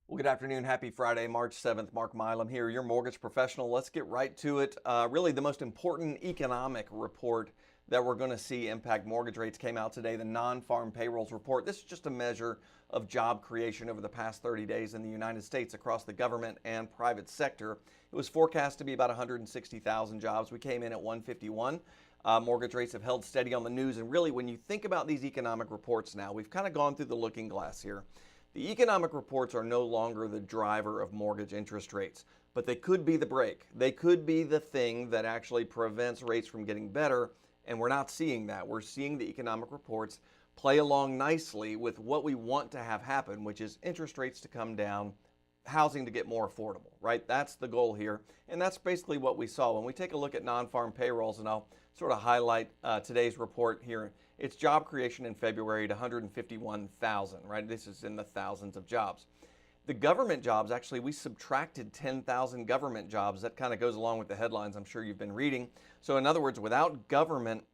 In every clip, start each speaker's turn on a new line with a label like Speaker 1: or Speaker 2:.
Speaker 1: Well, good afternoon. Happy Friday, March 7th. Mark Milam here, your mortgage professional. Let's get right to it. Really, the most important economic report that we're going to see impact mortgage rates came out today, the non-farm payrolls report. This is just a measure of job creation over the past 30 days in the United States across the government and private sector. It was forecast to be about 160,000 jobs. We came in at 151. Mortgage rates have held steady on the news. And really, when you think about these economic reports now, we've kind of gone through the looking glass here. The economic reports are no longer the driver of mortgage interest rates, but they could be the brake. They could be the thing that actually prevents rates from getting better, and we're not seeing that. We're seeing the economic reports play along nicely with what we want to have happen, which is interest rates to come down, housing to get more affordable, right? That's the goal here, and that's basically what we saw. When we take a look at non-farm payrolls, and I'll sort of highlight today's report here, it's job creation in February at 151,000, right? This is in the thousands of jobs. The government jobs, actually, we subtracted 10,000 government jobs. That kind of goes along with the headlines I'm sure you've been reading. So in other words, without government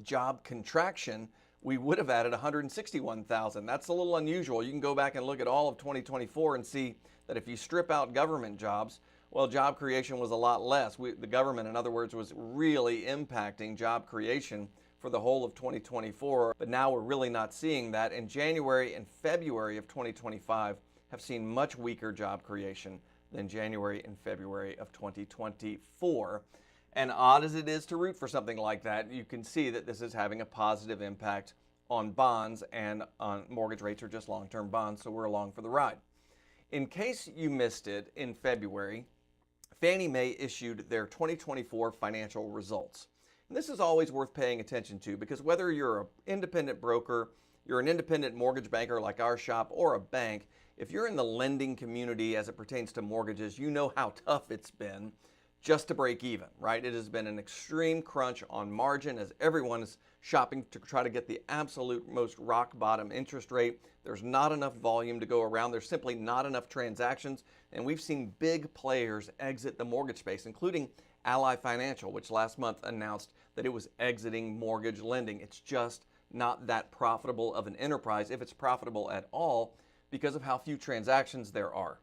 Speaker 1: job contraction, we would have added 161,000. That's a little unusual. You can go back and look at all of 2024 and see that if you strip out government jobs, well, job creation was a lot less. The government, in other words, was really impacting job creation for the whole of 2024, but now we're really not seeing that. In January and February of 2025 have seen much weaker job creation than January and February of 2024. And odd as it is to root for something like that, you can see that this is having a positive impact on bonds, and on mortgage rates are just long-term bonds, so we're along for the ride. In case you missed it, in February, Fannie Mae issued their 2024 financial results. And this is always worth paying attention to, because whether you're an independent broker, you're an independent mortgage banker like our shop, or a bank, if you're in the lending community as it pertains to mortgages, you know how tough it's been just to break even, right? It has been an extreme crunch on margin as everyone is shopping to try to get the absolute most rock bottom interest rate. There's not enough volume to go around. There's simply not enough transactions. And we've seen big players exit the mortgage space, including Ally Financial, which last month announced that it was exiting mortgage lending. It's just not that profitable of an enterprise, if it's profitable at all, because of how few transactions there are.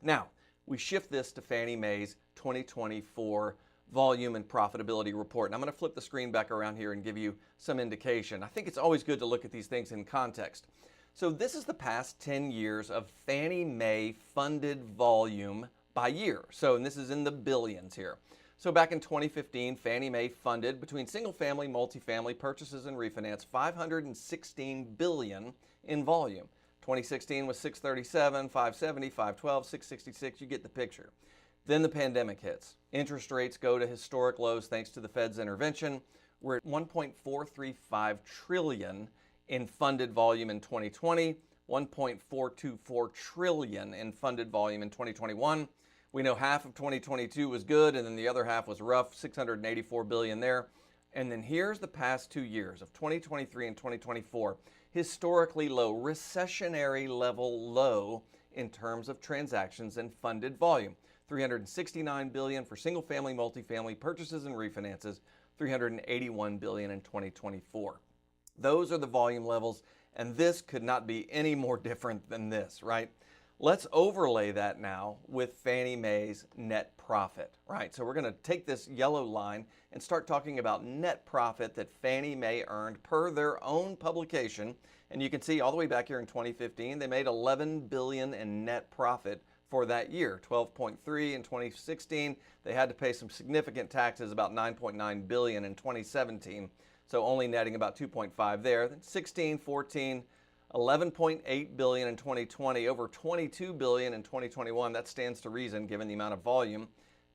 Speaker 1: Now, we shift this to Fannie Mae's 2024 volume and profitability report. And I'm going to flip the screen back around here and give you some indication. I think it's always good to look at these things in context. So this is the past 10 years of Fannie Mae funded volume by year. So, and this is in the billions here. So back in 2015, Fannie Mae funded between single-family, multifamily purchases and refinance $516 billion in volume. 2016 was 637, 570, 512, 666. You get the picture. Then the pandemic hits. Interest rates go to historic lows thanks to the Fed's intervention. We're at 1.435 trillion in funded volume in 2020, 1.424 trillion in funded volume in 2021. We know half of 2022 was good, and then the other half was rough, 684 billion there. And then here's the past 2 years of 2023 and 2024, historically low, recessionary level low in terms of transactions and funded volume. 369 billion for single family, multifamily purchases and refinances, 381 billion in 2024. Those are the volume levels, and this could not be any more different than this, right? Let's overlay that now with Fannie Mae's net profit, right? So we're going to take this yellow line and start talking about net profit that Fannie Mae earned per their own publication. And you can see all the way back here in 2015, they made $11 billion in net profit for that year, 12.3 in 2016. They had to pay some significant taxes, about 9.9 billion in 2017. So only netting about 2.5 there. Then 16, 14, 11.8 billion in 2020, over 22 billion in 2021. That stands to reason given the amount of volume.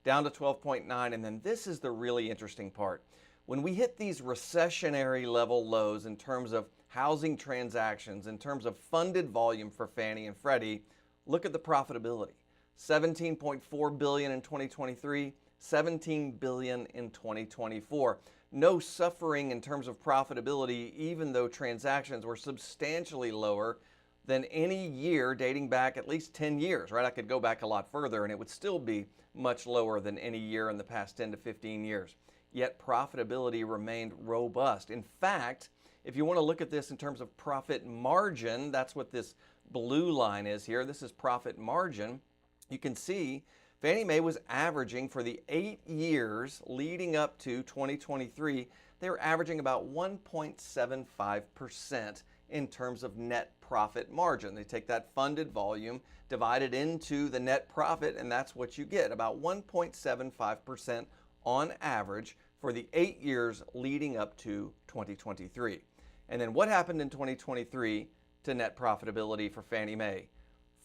Speaker 1: Down to 12.9, and then this is the really interesting part. When we hit these recessionary level lows in terms of housing transactions, in terms of funded volume for Fannie and Freddie, look at the profitability. 17.4 billion in 2023, 17 billion in 2024. No suffering in terms of profitability, even though transactions were substantially lower than any year dating back at least 10 years, right? I could go back a lot further and it would still be much lower than any year in the past 10 to 15 years. Yet profitability remained robust. In fact, if you want to look at this in terms of profit margin, that's what this blue line is here. This is profit margin. You can see Fannie Mae was averaging for the 8 years leading up to 2023, they were averaging about 1.75% in terms of net profit margin. They take that funded volume, divide it into the net profit, and that's what you get, about 1.75% on average for the 8 years leading up to 2023. And then what happened in 2023 to net profitability for Fannie Mae?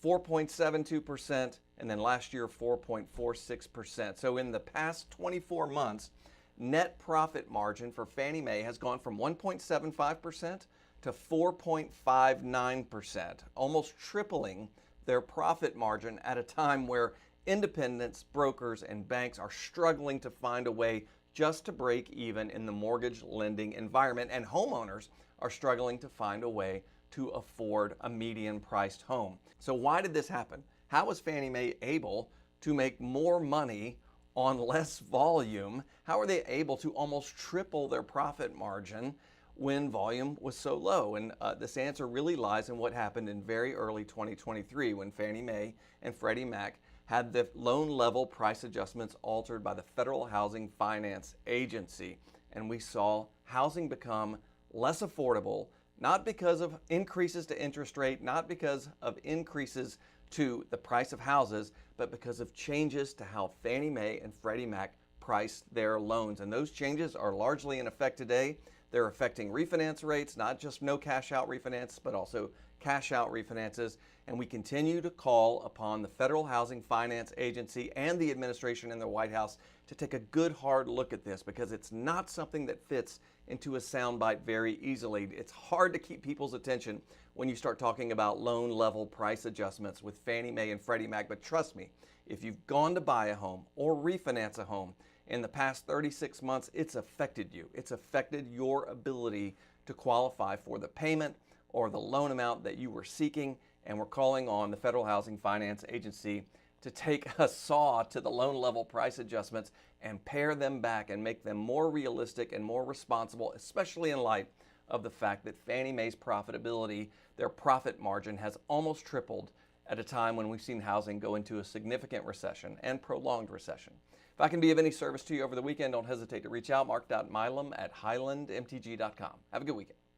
Speaker 1: 4.72%, and then last year 4.46%. So in the past 24 months, net profit margin for Fannie Mae has gone from 1.75% to 4.59%, almost tripling their profit margin at a time where independents, brokers, and banks are struggling to find a way just to break even in the mortgage lending environment, and homeowners are struggling to find a way to afford a median priced home. So why did this happen? How was Fannie Mae able to make more money on less volume? How are they able to almost triple their profit margin when volume was so low? And this answer really lies in what happened in very early 2023 when Fannie Mae and Freddie Mac had the loan level price adjustments altered by the Federal Housing Finance Agency. And we saw housing become less affordable, not because of increases to interest rate, not because of increases to the price of houses, but because of changes to how Fannie Mae and Freddie Mac price their loans. And those changes are largely in effect today. They're affecting refinance rates, not just no cash out refinance, but also cash out refinances. And we continue to call upon the Federal Housing Finance Agency and the administration in the White House to take a good hard look at this, because it's not something that fits into a soundbite very easily. It's hard to keep people's attention when you start talking about loan level price adjustments with Fannie Mae and Freddie Mac. But trust me, if you've gone to buy a home or refinance a home in the past 36 months, it's affected you. It's affected your ability to qualify for the payment or the loan amount that you were seeking. And we're calling on the Federal Housing Finance Agency to take a saw to the loan level price adjustments and pare them back and make them more realistic and more responsible, especially in light of the fact that Fannie Mae's profitability, their profit margin, has almost tripled at a time when we've seen housing go into a significant recession and prolonged recession. If I can be of any service to you over the weekend, don't hesitate to reach out. Mark.Milam at highlandmtg.com. Have a good weekend.